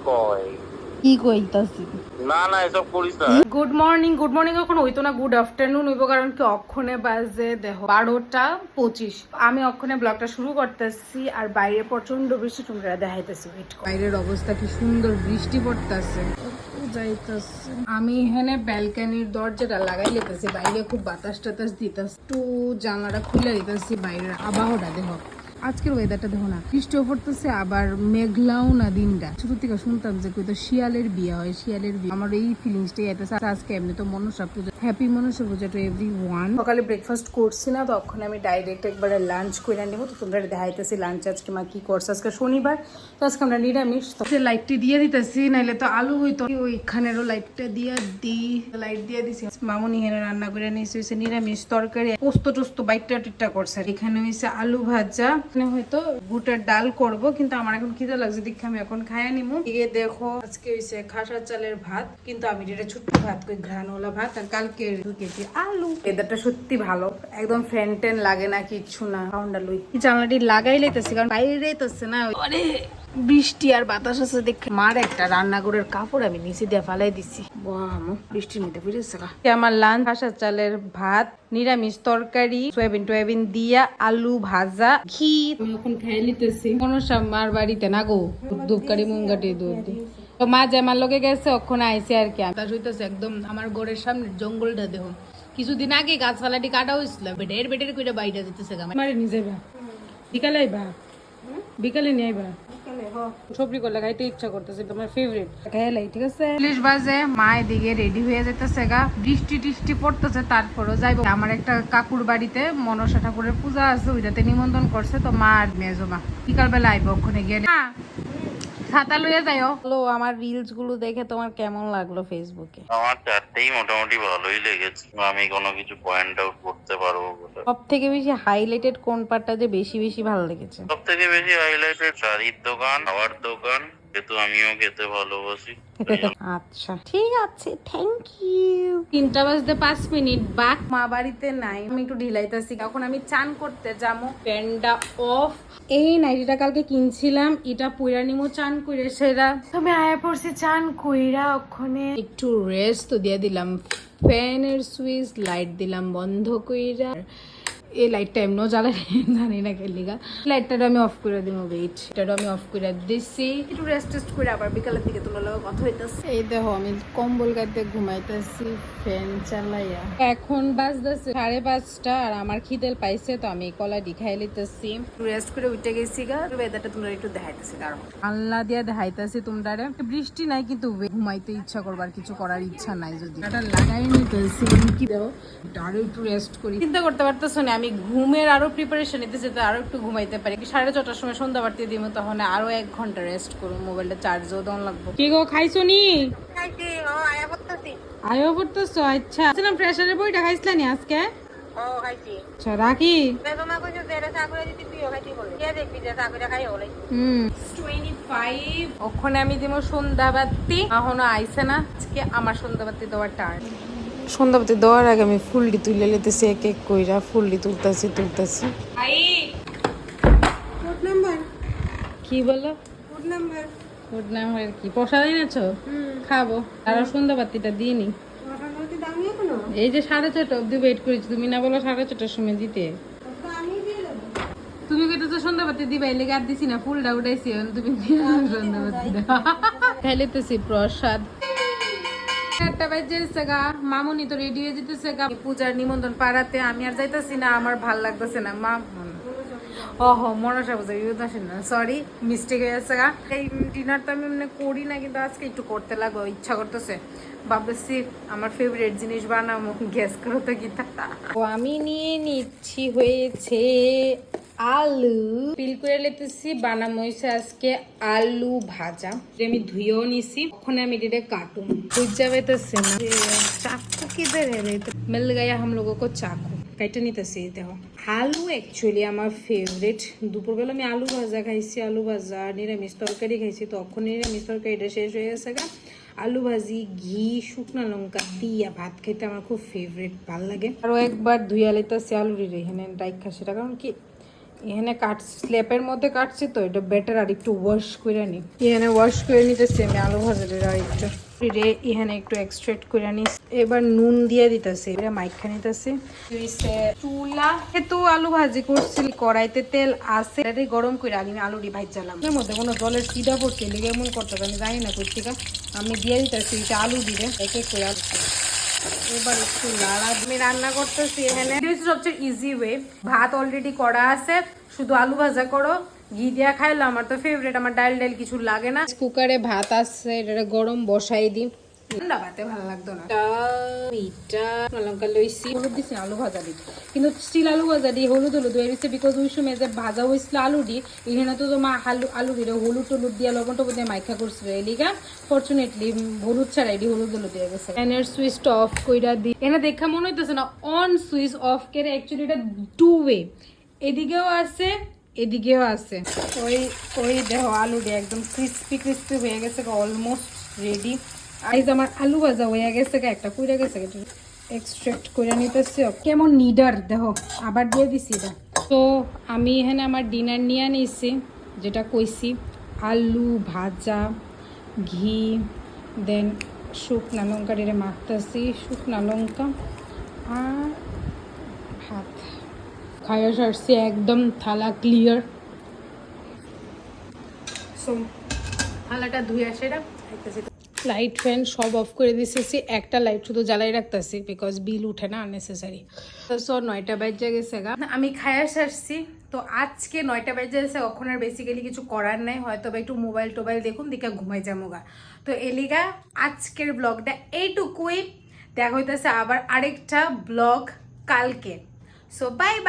কয় কি কইতাছি না না এসব করিস না। গুড মর্নিং এখন হইতো না, গুড আফটারনুন হইব, কারণ কি অক্ষণে বাজে দেখো 12:25। আমি অক্ষণে ব্লগটা শুরু করতেছি আর বাইরে প্রচন্ড বৃষ্টি, তোমরা দেখাইতেছি বাইরের অবস্থা কি সুন্দর, বৃষ্টি পড়তেছে যাইতেছে। আমি এখানে ব্যালকনির দরজাটা লাগাই লেতেছি, বাইরে খুব বাতাস টাতাস দিতেছে, একটু জানলাটা খুলে দিতেছি, বাইরের আবহাওয়াটা দেখো। আজকের ওয়েদারটা দেখো না, বৃষ্টিও পড়তেছে আবার মেঘলাও না দিনটা। ছোট থেকে শুনতাম যে কইতো শিয়ালের বিয়ে হয়, শিয়ালের বিয়ে, আমার এই ফিলিংসটাই এসেছে আজকে। এমনি তো Manasa Puja, happy Manasa Puja to everyone. সকালে ব্রেকফাস্ট করছি না, তখন আমি ডাইরেক্ট একবারে লাঞ্চ করে নেবো। তো তোমরা দেখাইতেছি লাঞ্চ আজকে মা কি করছে। আজকে শনিবার, তো আজকে আমরা নিরামিষ। লাইটটি দিয়ে দিতেছি, নাইলে তো আলু হইতো। ওইখানেরও লাইটটা দিয়ে দিই, লাইট দিয়ে দিছি। মামুনি হেনে রান্না করে নিয়েছে হয়েছে নিরামিষ তরকারি, পোস্ত টোস্ত বাইটটা টিটটা করছে। এখানে হয়েছে আলু ভাজা, হয়তো বুটের ডাল করব, কিন্তু আমার এখন খিদে লাগছে, দেখে আমি এখন খাইয়া নিমু। এদিকে দেখো আজকে হয়েছে খাসা চালের ভাত, কিন্তু আমি এটা ছোট্ট ভাত কই, ঘ্রানোলা ভাত। আর কালকে 2 কেজি আলু। এদারটা সত্যি ভালো, একদম ফ্যান ট্যান লাগে না, কিচ্ছু না। সাউন্ডটা লই জানলাটি লাগাই লাইতেছি, কারণ বাইরে তো না আরে বৃষ্টি আর বাতাস আছে দেখে। মার একটা রান্নাঘরের কাপড় আমি নিচে দিয়ে ফালাই দিছি, বৃষ্টির মধ্যে ফিরেছে। আমার লাঞ্চ খাসা চালের ভাত, নিরামিষ তরকারি, সয়াবিন দিয়া আলু ভাজা, ঘি। আমি এখন খাই লিতেছি মনসা মার বাড়িতে না গো, ধূপকারি মুঙ্গাটি দুধ দি। তো মা যে আমার লগে গেছে, ওখানে আইসে আর কি। তা হইতেছে একদম আমার ঘরের সামনে জঙ্গলটা দেখো, কিছুদিন আগে গাছপালাটি কাটা হয়েছিল, বেটের কইটা বাইরে যেতেছে। আমার নিজে বা বিকালে আইবা, বিকালে নিয়ে আইবা, সবজি করলে খাইতে ইচ্ছা করতেছে, তোমার ফেভারিট খাইলাই। ঠিক আছে 40 বাজে, মা এদিকে রেডি হয়ে যেতেছে গা, বৃষ্টি টিষ্টি পড়তেছে, তারপরও যাইব। আমার একটা কাকুর বাড়িতে মনসা ঠাকুরের পূজা আছে, ওইটাতে নিমন্ত্রণ করছে, তো মা আর মেজো মা বিকালবেলা আইব। ওখানে গেলে ছাতা লইয়া যাইও। হ্যালো, আমার রিলস গুলো দেখে তোমার কেমন লাগলো ফেসবুকে? আমার চারটেই মোটামুটি ভালোই লেগেছে, আমি কোনো কিছু পয়েন্ট আউট করতে পারবো বলে। সব থেকে বেশি হাইলাইটেড কোন পার্টটা যে বেশি বেশি ভালো লেগেছে? সব থেকে বেশি হাইলাইটেড শাড়ির দোকান, খাওয়ার দোকান, যেহেতু আমিও খেতে ভালোবাসি। আচ্ছা ঠিক আছে, থ্যাংক ইউ। 3টা বাজতে 5 মিনিট বাক, মা বাড়িতে নাই, আমি একটু ঢিলাইতেছি। এখন আমি চান করতে যাবো, ফ্যানটা অফ। এই নাইটিটা কালকে কিনছিলাম, এটা পুইরা নিমো চান কইরা সেরা। আমি আয়া পড়ছি চান কইরা, ওখানে একটু রেস্ট তো দিয়ে দিলাম, ফ্যানের সুইচ লাইট দিলাম বন্ধ কইরা। এই লাইটটা এমনও জ্বালাই জানি না খেলিগা, লাইটটা আমি অফ করে দিব। ওয়েট, এটা আমি অফ করে দিছি, একটু রেস্ট টেস্ট করে আবার বিকালের দিকে তোমার লগে কথা হইতাছে। এই দেখো আমি কম্বল গাইতে ঘুমাইতেছি ফ্যান চালাইয়া। এখন বাজতেছে 5:30 আর আমার খিদেল পাইছে, তো আমি কলাডি খাই লইতেছি। একটু রেস্ট করে উঠে গেছি গা, ওয়েদারটা তোমরা একটু দেখাইতেছি, কারণ আল্লাহ দিয়া দেখাইতেছি তোমরা। বৃষ্টি নাই, কিন্তু ঘুমাইতে ইচ্ছা করবার, কিছু করার ইচ্ছা নাই। যদি এটা লাগাই নিতেছি কি দেবো, আরো একটু রেস্ট করি, চিন্তা করতে পারতেছো না। আমি ঘুমের আরো প্রিপারেশন নিতেছি, তো আরো একটু ঘুমাইতে পারি। 6:30টার সময় সন্ধ্যা বাড়তে দিব, তখন আরো 1 ঘন্টা রেস্ট করবো, মোবাইলটা চার্জও দেওয়া লাগবে। কি গো খাইছো নি? আয়ো পড়তেছো? আচ্ছা, প্রেসারের বইটা খাইছিলা নি আজকে? আচ্ছা রাখি। 25 ওখানে আমি দিব সন্ধ্যাবাতি, এখনো আইসে না। আজকে আমার সন্ধ্যাবাতি দেওয়ার টার্ন। সন্ধ্যাবাতি দেওয়ার আগে আমি ফুলটি তুলে লেতেছি, এক এক কইরা ফুলটি তুলতেছি। কি বলো? গুড নাম্বার কি প্রসাদ এনেছো? খাবো। আর সন্ধ্যাবাতিটা দিইনি, এই যে 6:30 অব্দি ওয়েট করেছি। তুমি না বলো 6:30টার সময় দিতে? তুমি কইতেছো সন্ধ্যাবাতি দিবা, এলে আর দিছি না, ফুলটা উঠাইছি। তুমি সন্ধ্যাবাতি খাইলেতেছি প্রসাদ। 4টা বাজে গা, মামুনি তো রেডি হয়ে যেতেছে গা পূজার নিমন্ত্রণ পাড়াতে। আমি আর যাইতেছি না, আমার ভাল লাগতেছে না। মনসা পূজা না, সরি মিস্টেক হয়ে যাচ্ছে গা। এই ডিনার তো আমি এমনি করি না, কিন্তু আজকে একটু করতে লাগবে, ইচ্ছা করতেছে। ভাবতেছি আমার ফেভারিট জিনিস বানাবো, গ্যাস করো তো কি। তো আমি নিয়ে নিচ্ছি হয়েছে আলু, পিল করে লেতেছি, বানানো হয়েছে আজকে আলু ভাজা। আমি ধুয়েও নিছি, ওখানে আমি এটা কাটুম, বুঝা পাইতেছে না চাকু কিধর মিল গায়া হাম লোগো কো চাকু। কাইটা নিতেছি। দেখো আলু অ্যাকচুয়ালি আমার ফেভারিট। দুপুরবেলা আমি আলু ভাজা খাইছি, আলু ভাজা নিরামিষ তরকারি খাইছি, তখন নিরামিষ তরকারিটা শেষ হয়ে গেছে গা। আলু ভাজি, ঘি, শুকনো লঙ্কা দিয়া ভাত খেতে আমার খুব ফেভারিট, ভাল লাগে। আরো একবার ধুইয়া লাইতেছি আলুরি এখানে ডাইক খাসিটা, কারণ কি এখানে স্ল্যাপের মধ্যে কাটছি তো এটা বেটার আর একটু ওয়াশ করে নি। এখানে ওয়াশ করে নিতেছি আমি আলু ভাজাটা আর একটু এখানে একটু এক্সট্রাক্ট করে নিস। এবার নুন দিয়ে দিতেছি, এটা মাইখা নিতেছি। চুলা তো আলু ভাজি করছি, কড়াইতে তেল আছে, এটা গরম করে আমি আলুটি ভাজালাম। এর মধ্যে কোনো জলের সিধা পড়ছে লেগে এমন করতে আমি জানি না কই থেকে আমি দিয়ে দিতেছি এটা আলু দিলে এক এক করে আসছে। এবার একটু লাড়া আমি রান্না করতেছি। এখানে সবচেয়ে ইজি ওয়ে, ভাত অলরেডি করা আছে, শুধু আলু ভাজা করো, ঘি দিয়া খাইলো। আমার তো ফেভারিট, আমার ডাল কিছু লাগে না। কুকারে ভাত আছে, এটা গরম বসাই দিই। ঠান্ডা ভাতে ভালো লাগতো না। লঙ্কা লইছি, হলুদ দিচ্ছি আলু ভাজা দিই, কিন্তু স্টিল আলু ভাজা দিই হলুদ হয়ে গেছে বিকজ ওই সময় যে ভাজা হয়েছিল আলু দি এখানে তো মা আলু দিলে হলুদ টলুদ দিয়ে লবণ টবণ দিয়ে মাইখা করছিল। এলিগা ফরচুনেটলি হলুদ ছাড়া এটি হলুদ দিয়ে গেছে। ফ্যানের সুইচটা অফ কইরা দিই। এখানে দেখা মনে হইতেছে না অন সুইচ অফ করে, অ্যাকচুয়ালি এটা টু ওয়ে, এদিকেও আছে এদিকেও আছে। ওই দেখো আলু দিয়ে একদম ক্রিস্পি হয়ে গেছে, অলমোস্ট রেডি। আইজ আমার আলু ভাজা হয়ে গেছে, একটা কইরা গেছে, এক্সট্রাক্ট করে নিতেছি। কেমন নিডার দেখো, আবার দিয়ে দিছি এটা। তো আমি এখানে আমার ডিনার নিয়ে নিয়েছি, যেটা কইছি আলু ভাজা, ঘি, দেন শুকনা লঙ্কা দিয়ে মাখতেছি, শুকনা লঙ্কা আর ভাত খাইয়া সারছি, একদম থালা ক্লিয়ার। সো থালাটা ধুয়ে আসে লাইট ফ্যান সব অফ করে দিতেছি, একটা লাইট শুধু জ্বালাই রাখতেছি বিকজ বিল উঠে না আননেসেসারি। সো 9টা বাজে গেছে গা, আমি খাইয়া সারছি। তো আজকে 9টা বাজে গেছে, কখন আর বেসিক্যালি কিছু করার নাই, হয়তো বা একটু মোবাইল টোবাইল দেখুন, দিকে ঘুমাই যাবো গা। তো এলিগা আজকের ব্লগটা এইটুকুই, দেখা হইতেছে আবার আরেকটা ব্লগ কালকে। So bye bye.